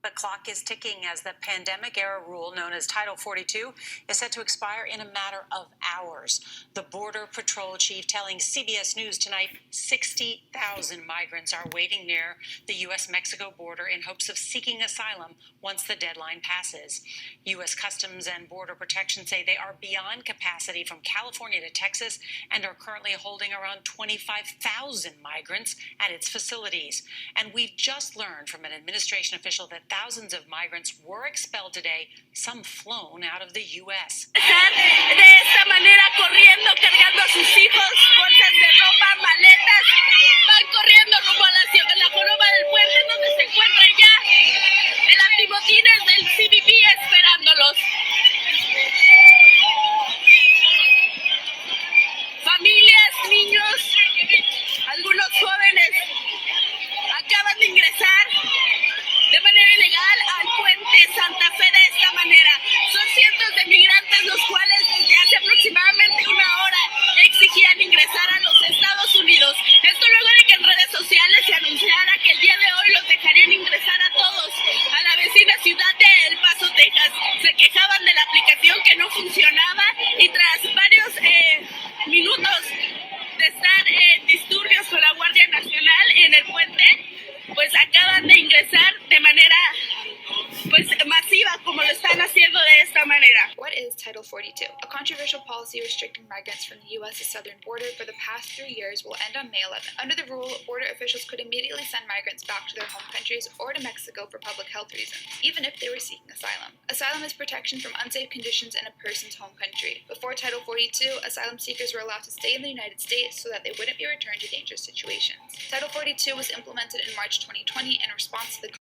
The clock is ticking as the pandemic-era rule known as Title 42 is set to expire in a matter of hours. The Border Patrol chief telling CBS News tonight 60,000 migrants are waiting near the U.S.-Mexico border in hopes of seeking asylum once the deadline passes. U.S. Customs and Border Protection say they are beyond capacity from California to Texas and are currently holding around 25,000 migrants at its facilities. And we've just learned from an administration official that thousands of migrants were expelled today, some flown out of the U.S. De esta manera, corriendo, cargando a sus hijos, bolsas de ropa, maletas, van corriendo rumbo a la joroba del puente, donde se encuentra ya el antimotines del CBP esperándolos. Familias, niños, algunos jóvenes acaban de ingresar de manera ilegal al puente Santa Fe de esta manera. Son cientos de migrantes los cuales desde hace aproximadamente una hora exigían ingresar a los Estados Unidos. Esto luego de que en redes sociales se anunciara que el día de hoy los dejarían ingresar a todos a la vecina ciudad de El Paso, Texas. Se quejaban de la aplicación que no funcionaba y tras varios minutos de estar en disturbios con la Guardia Nacional en el puente, pues acaban de ingresar de manera masiva, como lo están haciendo de esta manera. What is Title 42? A controversial policy restricting migrants from the U.S.'s southern border for the past 3 years will end on May 11th. Under the rule, border officials could immediately send migrants back to their home countries or to Mexico for public health reasons, even if they were seeking asylum. Asylum is protection from unsafe conditions in a person's home country. Before Title 42, asylum seekers were allowed to stay in the United States so that they wouldn't be returned to dangerous situations. Title 42 was implemented in March 2020 in response to the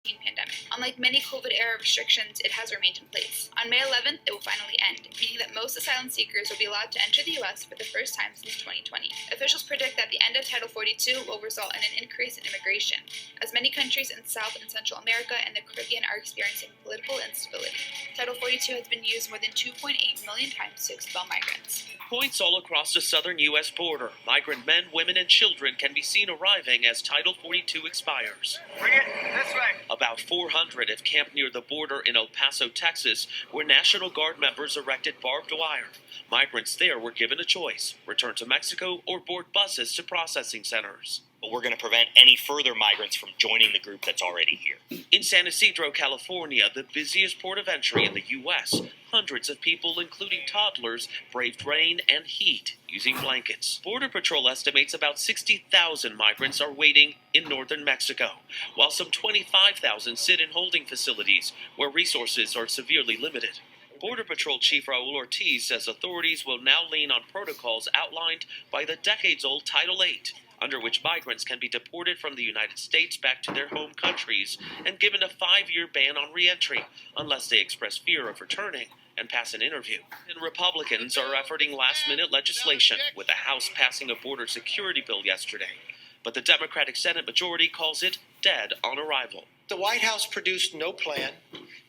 pandemic. Unlike many COVID-era restrictions, it has remained in place. On May 11th, it will finally end, meaning that most asylum seekers will be allowed to enter the U.S. for the first time since 2020. Officials predict that the end of Title 42 will result in an increase in immigration, as many countries in South and Central America and the Caribbean are experiencing political instability. Title 42 has been used more than 2.8 million times to expel migrants. Points all across the southern U.S. border. Migrant men, women, and children can be seen arriving as Title 42 expires. Bring it this way. About 400 have camped near the border in El Paso, Texas, where National Guard members erected barbed wire. Migrants there were given a choice: return to Mexico or board buses to processing centers. But we're going to prevent any further migrants from joining the group that's already here. In San Ysidro, California, the busiest port of entry in the U.S., hundreds of people, including toddlers, braved rain and heat using blankets. Border Patrol estimates about 60,000 migrants are waiting in northern Mexico, while some 25,000 sit in holding facilities where resources are severely limited. Border Patrol Chief Raul Ortiz says authorities will now lean on protocols outlined by the decades-old Title VIII, under which migrants can be deported from the United States back to their home countries and given a 5-year ban on re-entry unless they express fear of returning and pass an interview. And Republicans are efforting last-minute legislation, with the House passing a border security bill yesterday. But the Democratic Senate majority calls it dead on arrival. The White House produced no plan,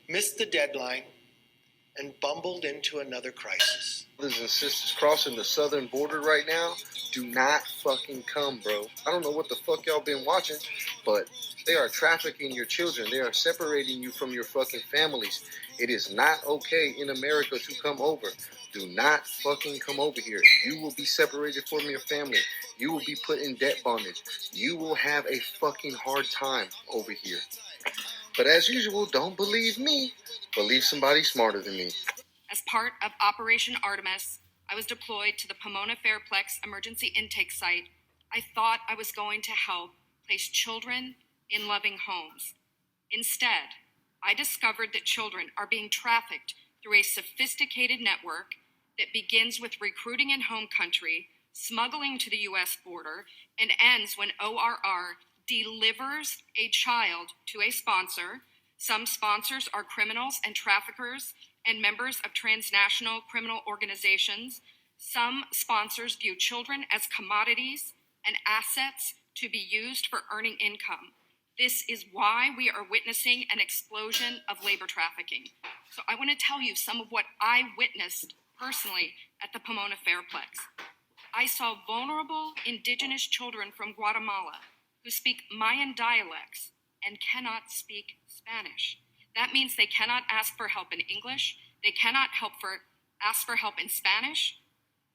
missed the deadline, and bumbled into another crisis. Brothers and sisters crossing the southern border right now, do not fucking come, bro. I don't know what the fuck y'all been watching, but they are trafficking your children. They are separating you from your fucking families. It is not okay in America to come over. Do not fucking come over here. You will be separated from your family. You will be put in debt bondage. You will have a fucking hard time over here. But as usual, don't believe me. Believe somebody smarter than me. As part of Operation Artemis, I was deployed to the Pomona Fairplex emergency intake site. I thought I was going to help place children in loving homes. Instead, I discovered that children are being trafficked through a sophisticated network that begins with recruiting in home country, smuggling to the U.S. border, and ends when ORR delivers a child to a sponsor. Some sponsors are criminals and traffickers and members of transnational criminal organizations. Some sponsors view children as commodities and assets to be used for earning income. This is why we are witnessing an explosion of labor trafficking. So I want to tell you some of what I witnessed personally at the Pomona Fairplex. I saw vulnerable indigenous children from Guatemala who speak Mayan dialects and cannot speak Spanish. Spanish. That means they cannot ask for help in English. They cannot ask for help in Spanish.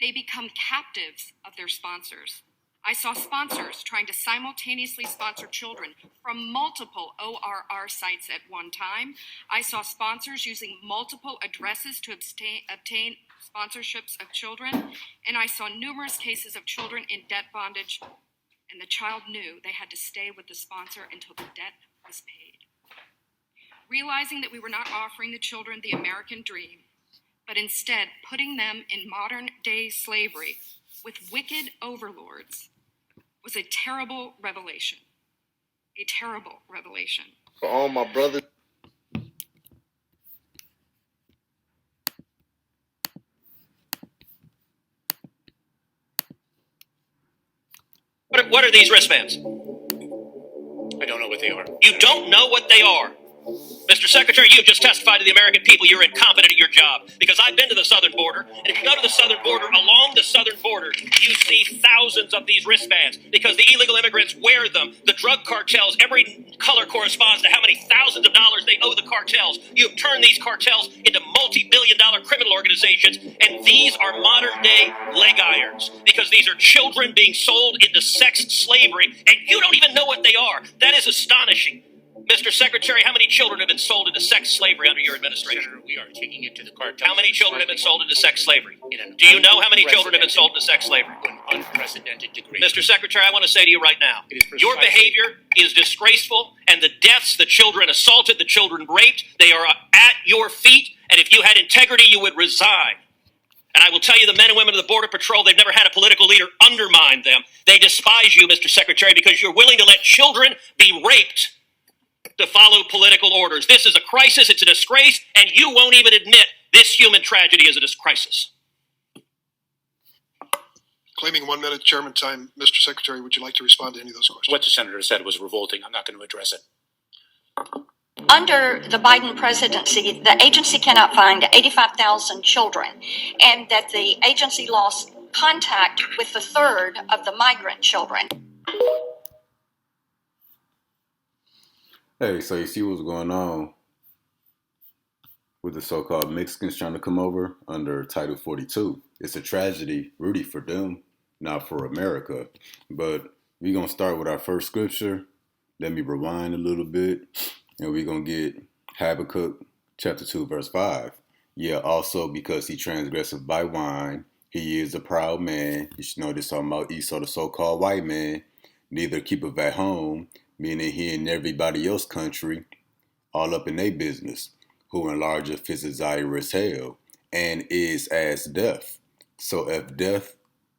They become captives of their sponsors. I saw sponsors trying to simultaneously sponsor children from multiple ORR sites at one time. I saw sponsors using multiple addresses to obtain sponsorships of children. And I saw numerous cases of children in debt bondage, and the child knew they had to stay with the sponsor until the debt was paid. Realizing that we were not offering the children the American dream, but instead putting them in modern-day slavery with wicked overlords, was a terrible revelation. A terrible revelation. For all my brothers. What are these wristbands? I don't know what they are. You don't know what they are. Mr. Secretary, you have just testified to the American people you're incompetent at your job. Because I've been to the southern border, and if you go to the southern border, along the southern border, you see thousands of these wristbands. Because the illegal immigrants wear them. The drug cartels, every color corresponds to how many thousands of dollars they owe the cartels. You have turned these cartels into multi-billion-dollar criminal organizations, and these are modern-day leg irons. Because these are children being sold into sex slavery, and you don't even know what they are. That is astonishing. Mr. Secretary, how many children have been sold into sex slavery under your administration? Senator, we are taking it to the cartel. How many children have been sold into sex slavery? Do you know how many children have been sold into sex slavery? An unprecedented degree. Mr. Secretary, I want to say to you right now, your behavior is disgraceful, and the deaths, the children assaulted, the children raped, they are at your feet, and if you had integrity, you would resign. And I will tell you, the men and women of the Border Patrol, they've never had a political leader undermine them. They despise you, Mr. Secretary, because you're willing to let children be raped to follow political orders. This is a crisis, it's a disgrace, and you won't even admit this human tragedy is a crisis. Claiming 1 minute chairman time, Mr. Secretary, would you like to respond to any of those questions? What the senator said was revolting. I'm not going to address it. Under the Biden presidency, the agency cannot find 85,000 children, and that the agency lost contact with a third of the migrant children. Hey, so you see what's going on with the so-called Mexicans trying to come over under Title 42. It's a tragedy, really, for them, not for America. But we're going to start with our first scripture. Let me rewind a little bit, and we're going to get Habakkuk chapter 2, verse 5. Yeah, also because he transgresseth by wine, he is a proud man. You should know this talking about Esau, the so-called white man. Neither keepeth at home, meaning he in everybody else's country, all up in their business, who enlargeth his desire as hell, and is as death. So if death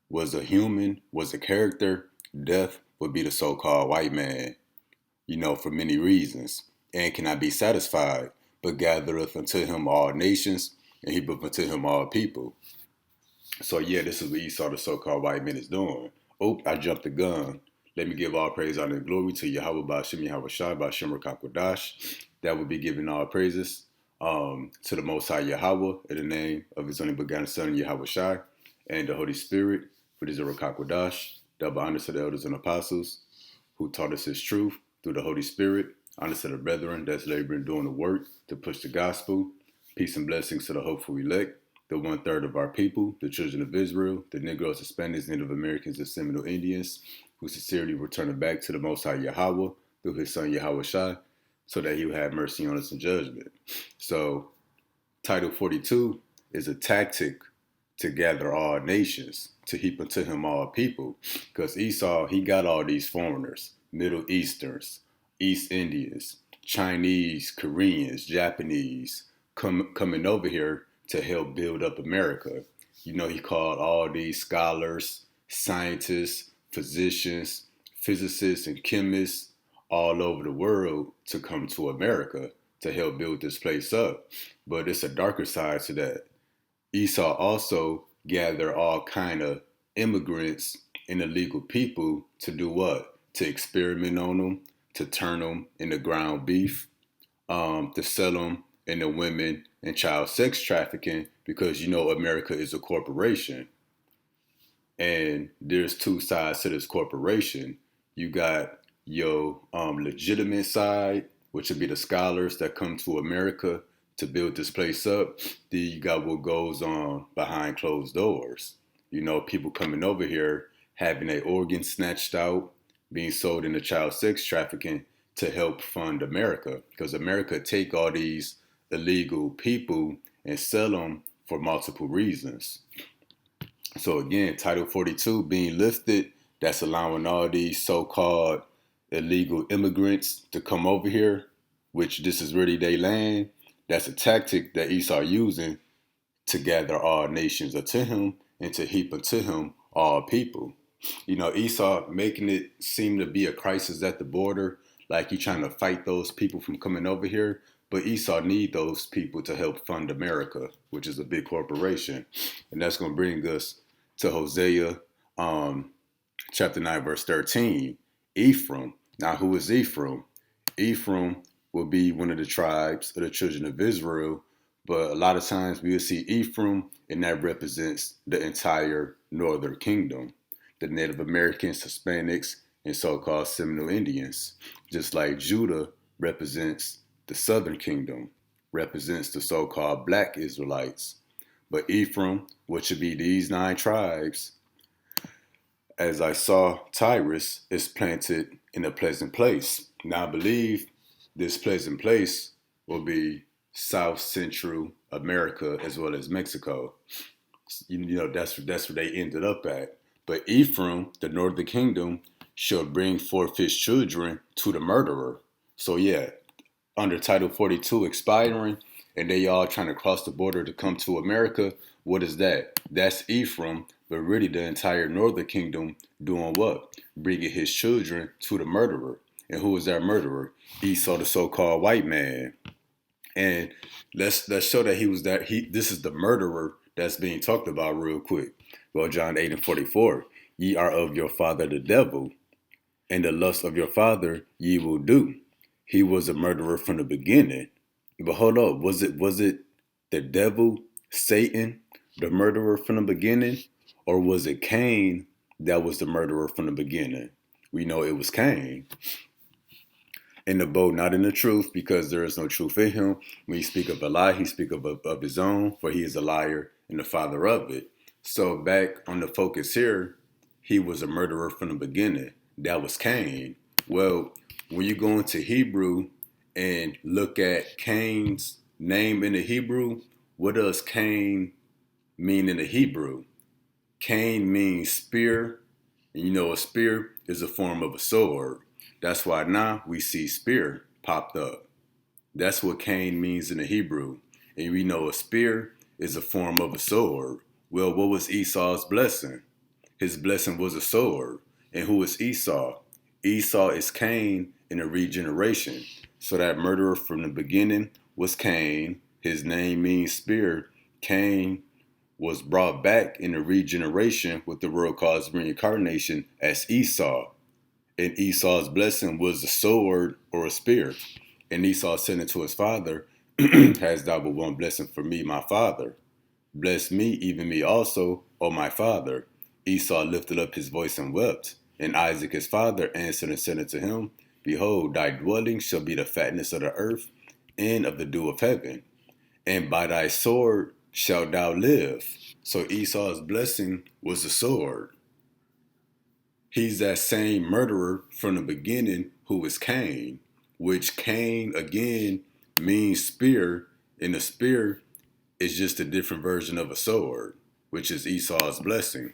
was a human, was a character, death would be the so-called white man, for many reasons, and cannot be satisfied, but gathereth unto him all nations, and heapeth unto him all people. So yeah, this is what Esau, the so-called white man, is doing. Oh, I jumped the gun. Let me give all praise, honor, and glory to Yahweh Ba'Shem Yahweh Shai Ba'Shem Rakakwadash. That would be giving all praises to the Most High Yahweh in the name of His only begotten Son Yahweh Shai and the Holy Spirit for the Rakakwadash. Double honor to the elders and apostles who taught us His truth through the Holy Spirit. Honor to the brethren that's laboring doing the work to push the gospel. Peace and blessings to the hopeful elect, the 1/3 of our people, the children of Israel, the Negroes, Hispanics, Native Americans, and Seminole Indians, who sincerely return back to the Most High Yahweh through His Son Yahweh Shai, so that He will have mercy on us in judgment. So, Title 42 is a tactic to gather all nations, to heap unto Him all people, because Esau, he got all these foreigners, Middle Easterns, East Indians, Chinese, Koreans, Japanese, coming over here to help build up America. He called all these scholars, scientists, physicians, physicists, and chemists all over the world to come to America to help build this place up. But it's a darker side to that. Esau also gathered all kind of immigrants and illegal people to do what? To experiment on them, to turn them into ground beef, to sell them into women and child sex trafficking, because America is a corporation. And there's two sides to this corporation. You got your legitimate side, which would be the scholars that come to America to build this place up. Then you got what goes on behind closed doors. You know, people coming over here, having their organs snatched out, being sold into child sex trafficking to help fund America. Because America take all these illegal people and sell them for multiple reasons. So again, Title 42 being lifted, that's allowing all these so-called illegal immigrants to come over here, which this is really their land. That's a tactic that Esau using to gather all nations unto him and to heap unto him all people. You know, Esau making it seem to be a crisis at the border, like he's trying to fight those people from coming over here. But Esau need those people to help fund America, which is a big corporation. And that's going to bring us to Hosea chapter 9, verse 13. Ephraim. Now, who is Ephraim? Ephraim will be one of the tribes of the children of Israel. But a lot of times we will see Ephraim, and that represents the entire northern kingdom, the Native Americans, Hispanics, and so-called Seminole Indians. Just like Judah represents the southern kingdom, represents the so-called black Israelites. But Ephraim, which should be these 9 tribes, as I saw Tyrus, is planted in a pleasant place. Now I believe this pleasant place will be South Central America as well as Mexico. You know, that's where they ended up at. But Ephraim, the northern kingdom, shall bring forth his children to the murderer. So yeah, under Title 42 expiring, and they all trying to cross the border to come to America, what is that? That's Ephraim, but really the entire northern kingdom doing what? Bringing his children to the murderer. And who is that murderer? Esau, the so-called white man. And let's show that this is the murderer that's being talked about real quick. Well, John 8 and 44, ye are of your father the devil, and the lust of your father ye will do. He was a murderer from the beginning. But hold up, was it the devil, Satan, the murderer from the beginning? Or was it Cain that was the murderer from the beginning? We know it was Cain. In the boat, not in the truth, because there is no truth in him. When he speak of a lie, he speak of his own, for he is a liar and the father of it. So back on the focus here, he was a murderer from the beginning. That was Cain. Well, when you go into Hebrew and look at Cain's name in the Hebrew, what does Cain mean in the Hebrew? Cain means spear, and you know a spear is a form of a sword. That's why now we see spear popped up. That's what Cain means in the Hebrew. And we know a spear is a form of a sword. Well, what was Esau's blessing? His blessing was a sword. And who is Esau? Esau is Cain in a regeneration. So that murderer from the beginning was Cain. His name means spear. Cain was brought back in a regeneration, what the world calls reincarnation, as Esau. And Esau's blessing was a sword or a spear. And Esau said unto his father, hast thou but one blessing for me, my father? Bless me, even me also, O my father. Esau lifted up his voice and wept. And Isaac his father answered and said unto him, behold, thy dwelling shall be the fatness of the earth and of the dew of heaven. And by thy sword shalt thou live. So Esau's blessing was the sword. He's that same murderer from the beginning who was Cain, which Cain, again, means spear, and the spear is just a different version of a sword, which is Esau's blessing.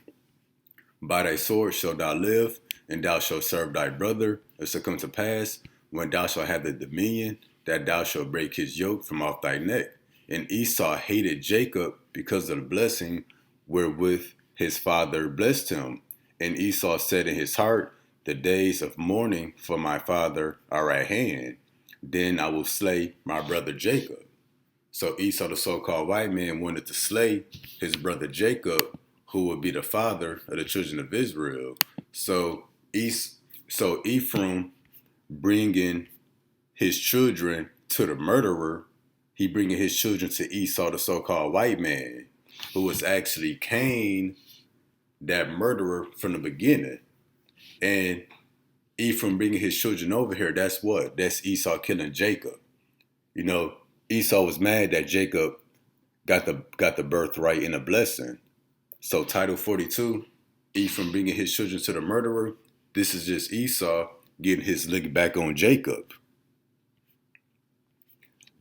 By thy sword shalt thou live, and thou shalt serve thy brother. It shall come to pass, when thou shalt have the dominion, that thou shalt break his yoke from off thy neck. And Esau hated Jacob because of the blessing wherewith his father blessed him. And Esau said in his heart, the days of mourning for my father are at hand. Then I will slay my brother Jacob. So Esau, the so-called white man, wanted to slay his brother Jacob, who would be the father of the children of Israel. So Ephraim bringing his children to the murderer, he bringing his children to Esau, the so-called white man, who was actually Cain, that murderer from the beginning. And Ephraim bringing his children over here, that's what? That's Esau killing Jacob. You know, Esau was mad that Jacob got the birthright and a blessing. So Title 42, Ephraim bringing his children to the murderer, this is just Esau getting his lick back on Jacob.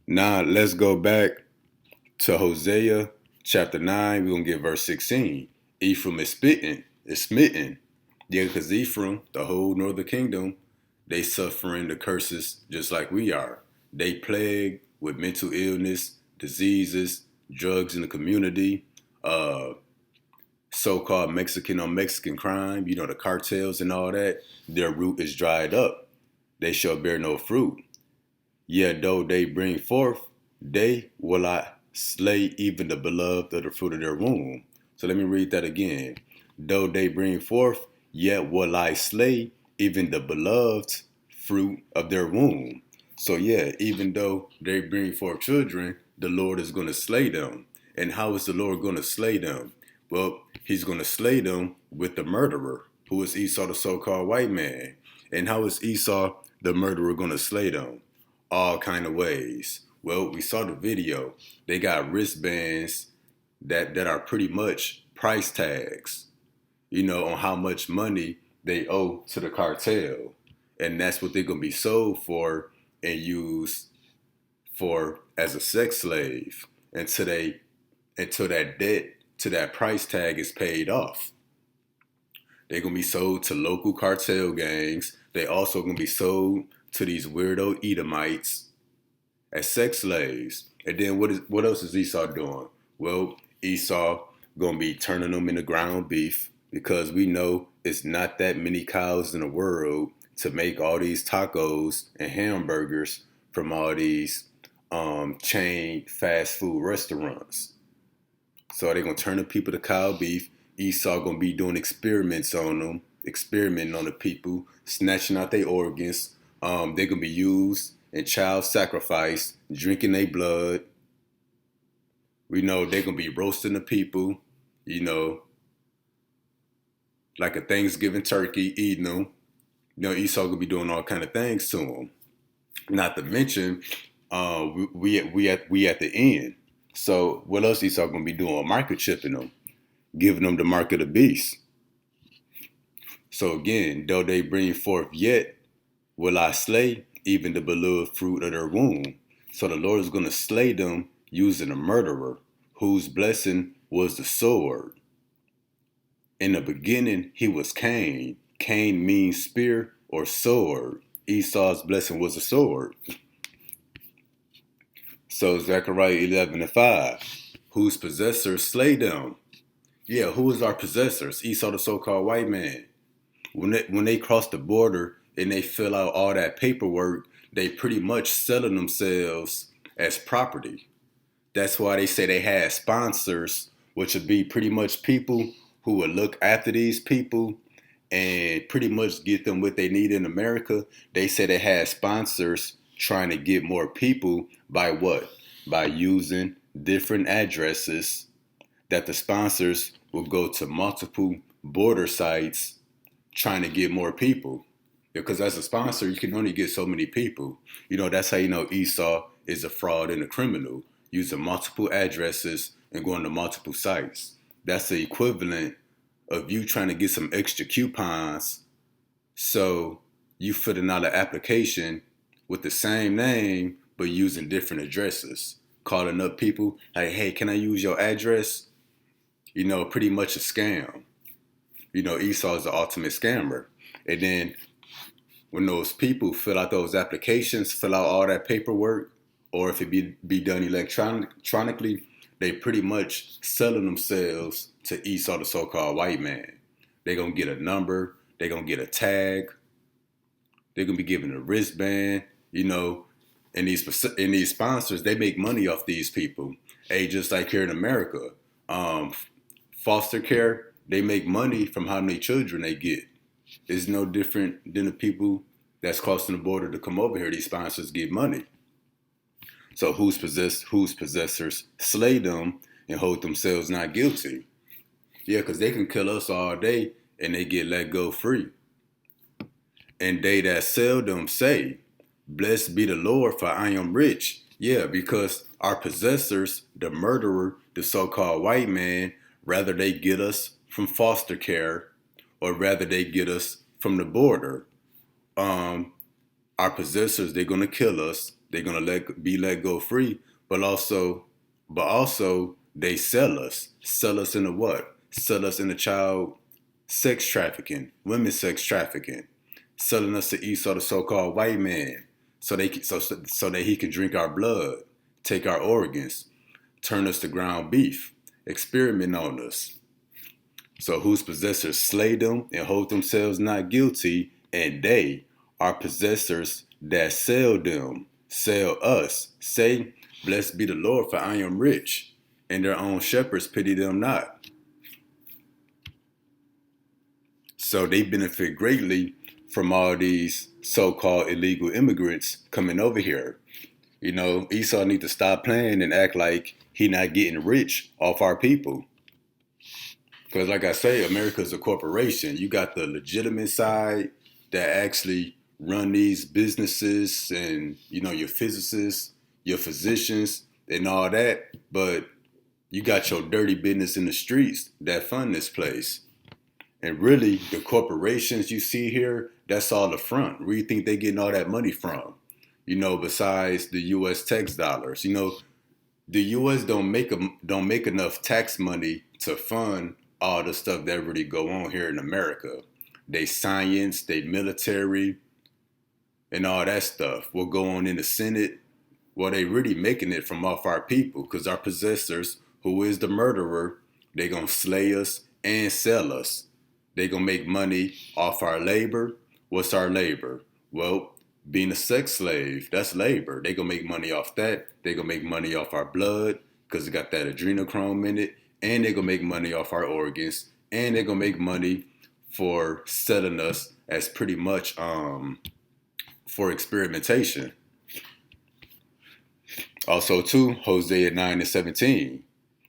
Now let's go back to Hosea chapter 9. We're going to get verse 16. Ephraim is smitten. Yeah, because Ephraim, the whole northern kingdom, they suffering the curses just like we are. They plagued with mental illness, diseases, drugs in the community, so-called Mexican on Mexican crime, you know, the cartels and all that. Their root is dried up. They shall bear no fruit. Yet though they bring forth, they will I slay even the beloved of the fruit of their womb. So let me read that again. Though they bring forth, yet will I slay even the beloved fruit of their womb. So yeah, even though they bring forth children, the Lord is going to slay them. And how is the Lord going to slay them? Well, he's going to slay them with the murderer, who is Esau, the so-called white man. And how is Esau, the murderer, going to slay them? All kind of ways. Well, we saw the video. They got wristbands that are pretty much price tags, you know, on how much money they owe to the cartel. And that's what they're going to be sold for and used for as a sex slave until that debt to that price tag is paid off. They're going to be sold to local cartel gangs. They also going to be sold to these weirdo Edomites as sex slaves. And then what else is Esau doing? Well, Esau going to be turning them into ground beef because we know it's not that many cows in the world to make all these tacos and hamburgers from all these chain fast food restaurants. So they're going to turn the people to cow beef. Esau going to be doing experiments on them, experimenting on the people, snatching out their organs. They're going to be used in child sacrifice, drinking their blood. We know they're going to be roasting the people, you know, like a Thanksgiving turkey, eating them. You know, Esau going to be doing all kind of things to them. Not to mention, we at the end. So what else Esau going to be doing? Microchipping them, giving them the mark of the beast. So again, though they bring forth, yet will I slay even the beloved fruit of their womb. So the Lord is going to slay them using a murderer whose blessing was the sword. In the beginning, he was Cain. Cain means spear or sword. Esau's blessing was a sword. So Zechariah 11:5, whose possessors slay them. Yeah, who is our possessors? Esau, the so-called white man. When they cross the border and they fill out all that paperwork, they pretty much selling themselves as property. That's why they say they had sponsors, which would be pretty much people who would look after these people and pretty much get them what they need in America. They say they had sponsors trying to get more people by what? By using different addresses that the sponsors will go to multiple border sites trying to get more people. Because as a sponsor, you can only get so many people. You know, that's how you know Esau is a fraud and a criminal, using multiple addresses and going to multiple sites. That's the equivalent of you trying to get some extra coupons. So you filling out an application with the same name, but using different addresses. Calling up people, like, hey, can I use your address? You know, pretty much a scam. You know, Esau is the ultimate scammer. And then when those people fill out those applications, fill out all that paperwork, or if it be done electronically, they pretty much selling themselves to Esau, the so-called white man. They're going to get a number. They're going to get a tag. They're going to be given a wristband, you know. And these sponsors, they make money off these people. Hey, just like here in America, foster care, they make money from how many children they get. It's no different than the people that's crossing the border to come over here. These sponsors get money. So whose possessors slay them and hold themselves not guilty? Yeah, because they can kill us all day and they get let go free. And they that sell them say, blessed be the Lord, for I am rich. Yeah, because our possessors, the murderer, the so-called white man, rather they get us from foster care, or rather they get us from the border. Our possessors, they're gonna kill us. They're gonna be let go free, but also they sell us into what? Sell us into child sex trafficking, women's sex trafficking, selling us to Esau, the so-called white man, so that he can drink our blood, take our organs, turn us to ground beef, experiment on us. So whose possessors slay them and hold themselves not guilty, and they are possessors that sell them, sell us, say, blessed be the Lord, for I am rich, and their own shepherds pity them not. So they benefit greatly from all these so-called illegal immigrants coming over here. You know, Esau need to stop playing and act like he not getting rich off our people. Because like I say, America's a corporation. You got the legitimate side that actually run these businesses and, you know, your physicists, your physicians and all that. But you got your dirty business in the streets that fund this place. And really, the corporations you see here, that's all the front. Where you think they getting all that money from? You know, besides the U.S. tax dollars. You know, the U.S. don't make enough tax money to fund all the stuff that really go on here in America. They science, they military, and all that stuff. What go on in the Senate? Well, they really making it from off our people, because our possessors, who is the murderer, they gonna slay us and sell us. They gonna make money off our labor. What's our labor? Well, being a sex slave, that's labor. They gonna make money off that. They gonna make money off our blood, because it got that adrenochrome in it. And they gonna make money off our organs. And they gonna make money for selling us as pretty much for experimentation. Also too, Hosea 9:17.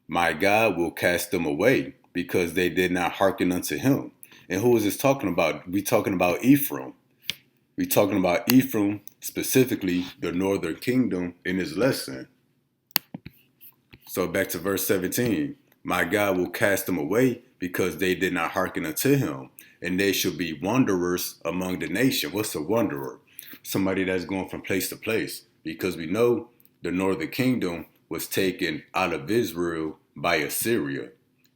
My God will cast them away, because they did not hearken unto him. And who is this talking about? We talking about Ephraim. We talking about Ephraim, specifically the northern kingdom, in his lesson. So back to verse 17. My God will cast them away, because they did not hearken unto him. And they shall be wanderers among the nation. What's a wanderer? Somebody that's going from place to place. Because we know the northern kingdom was taken out of Israel by Assyria.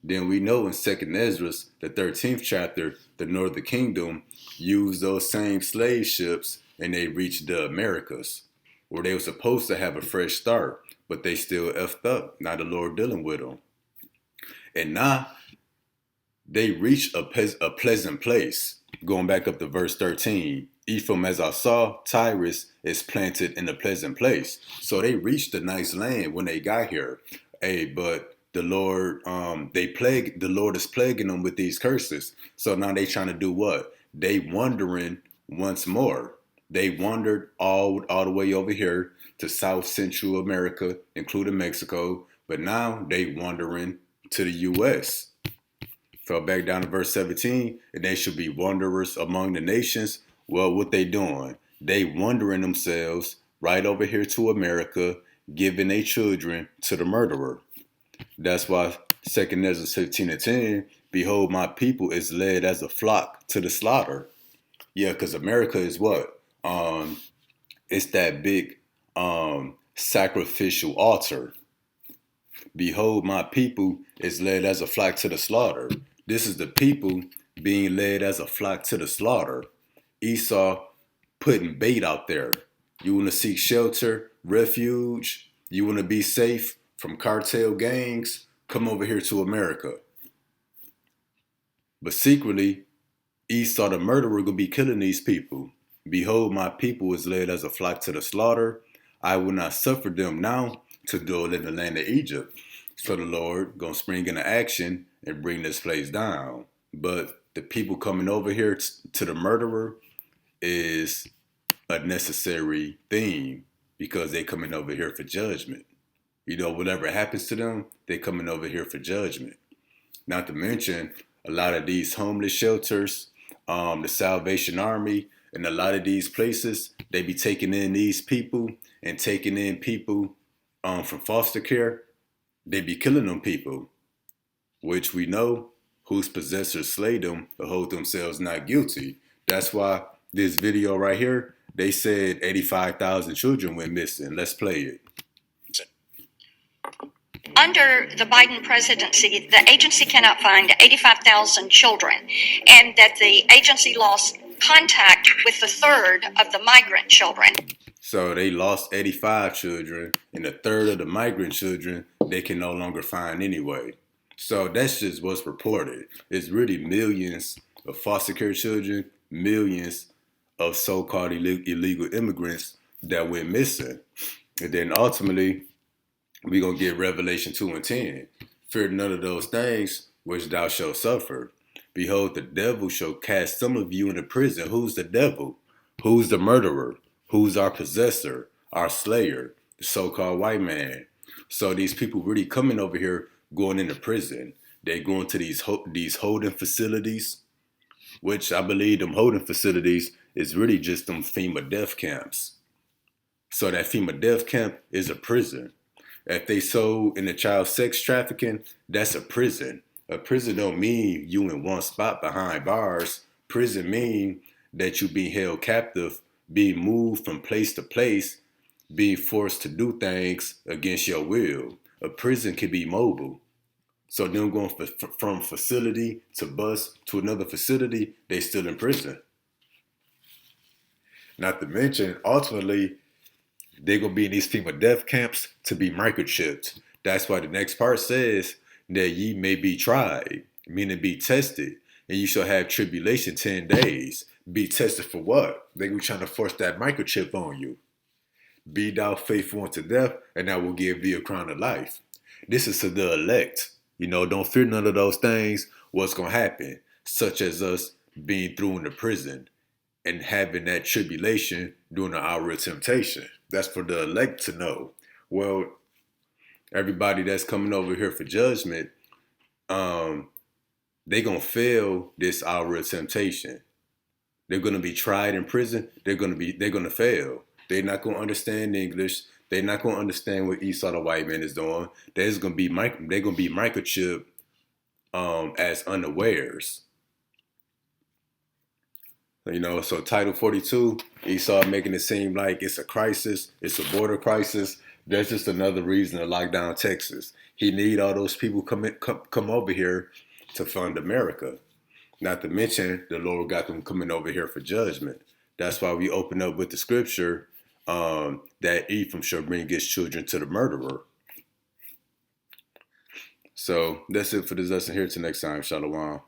Then we know in 2nd Ezra, the 13th chapter, the northern kingdom used those same slave ships and they reached the Americas, where they were supposed to have a fresh start, but they still effed up. Now the Lord dealing with them. And now they reached a pleasant place. Going back up to verse 13. Ephraim, as I saw, Tyrus is planted in a pleasant place. So they reached a nice land when they got here. Hey, but the Lord, the Lord is plaguing them with these curses. So now they trying to do what? They wandering once more. They wandered all the way over here to South Central America, including Mexico. But now they wandering to the U.S. Fell back down to verse 17, and they should be wanderers among the nations. Well, what they doing? They wandering themselves right over here to America, giving their children to the murderer. That's why 2nd Ezra 15:10, behold, my people is led as a flock to the slaughter. Yeah, because America is what? It's that big sacrificial altar. Behold, my people is led as a flock to the slaughter. This is the people being led as a flock to the slaughter. Esau putting bait out there. You want to seek shelter, refuge? You want to be safe from cartel gangs? Come over here to America. But secretly, Esau the murderer will be killing these people. Behold, my people is led as a flock to the slaughter. I will not suffer them now to dwell in the land of Egypt. So the Lord gonna spring into action and bring this place down. But the people coming over here to the murderer is a necessary thing, because they coming over here for judgment. You know, whatever happens to them, they coming over here for judgment. Not to mention a lot of these homeless shelters, the Salvation Army, And a lot of these places, they be taking in these people and taking in people from foster care. They be killing them people, which we know whose possessors slay them or hold themselves not guilty. That's why this video right here, they said 85,000 children went missing. Let's play it. Under the Biden presidency, the agency cannot find 85,000 children, and that the agency lost contact with the third of the migrant children. So they lost 85 children, and a third of the migrant children they can no longer find anyway. So that's just what's reported. It's really millions of foster care children, millions of so-called illegal immigrants that went missing. And then ultimately, we're going to get Revelation 2 and 10. Fear none of those things which thou shalt suffer. Behold, the devil shall cast some of you into prison. Who's the devil? Who's the murderer? Who's our possessor? Our slayer? The so-called white man. So these people really coming over here going into prison. They going to these holding facilities, which I believe them holding facilities is really just them FEMA death camps. So that FEMA death camp is a prison. If they sold in the child sex trafficking, that's a prison. A prison don't mean you in one spot behind bars. Prison mean that you being held captive, being moved from place to place, being forced to do things against your will. A prison can be mobile. So them going from facility to bus to another facility, they still in prison. Not to mention, ultimately, they're going to be in these FEMA death camps to be microchipped. That's why the next part says that ye may be tried, meaning be tested, and you shall have tribulation 10 days. Be tested for what? They be trying to force that microchip on you. Be thou faithful unto death, and I will give thee a crown of life. This is to the elect. Don't fear none of those things. What's going to happen? Such as us being thrown into prison and having that tribulation during the hour of temptation. That's for the elect to know. Well, everybody that's coming over here for judgment, they gonna fail this hour of temptation. They're gonna be tried in prison. They're gonna fail. They're not gonna understand English. They're not gonna understand what Esau the white man is doing. They're gonna be microchipped as unawares. So Title 42, Esau making it seem like it's a crisis, it's a border crisis. That's just another reason to lock down Texas. He need all those people come over here to fund America. Not to mention, the Lord got them coming over here for judgment. That's why we open up with the scripture that Ephraim shall bring his children to the murderer. So that's it for this lesson here. Till next time, Shalom.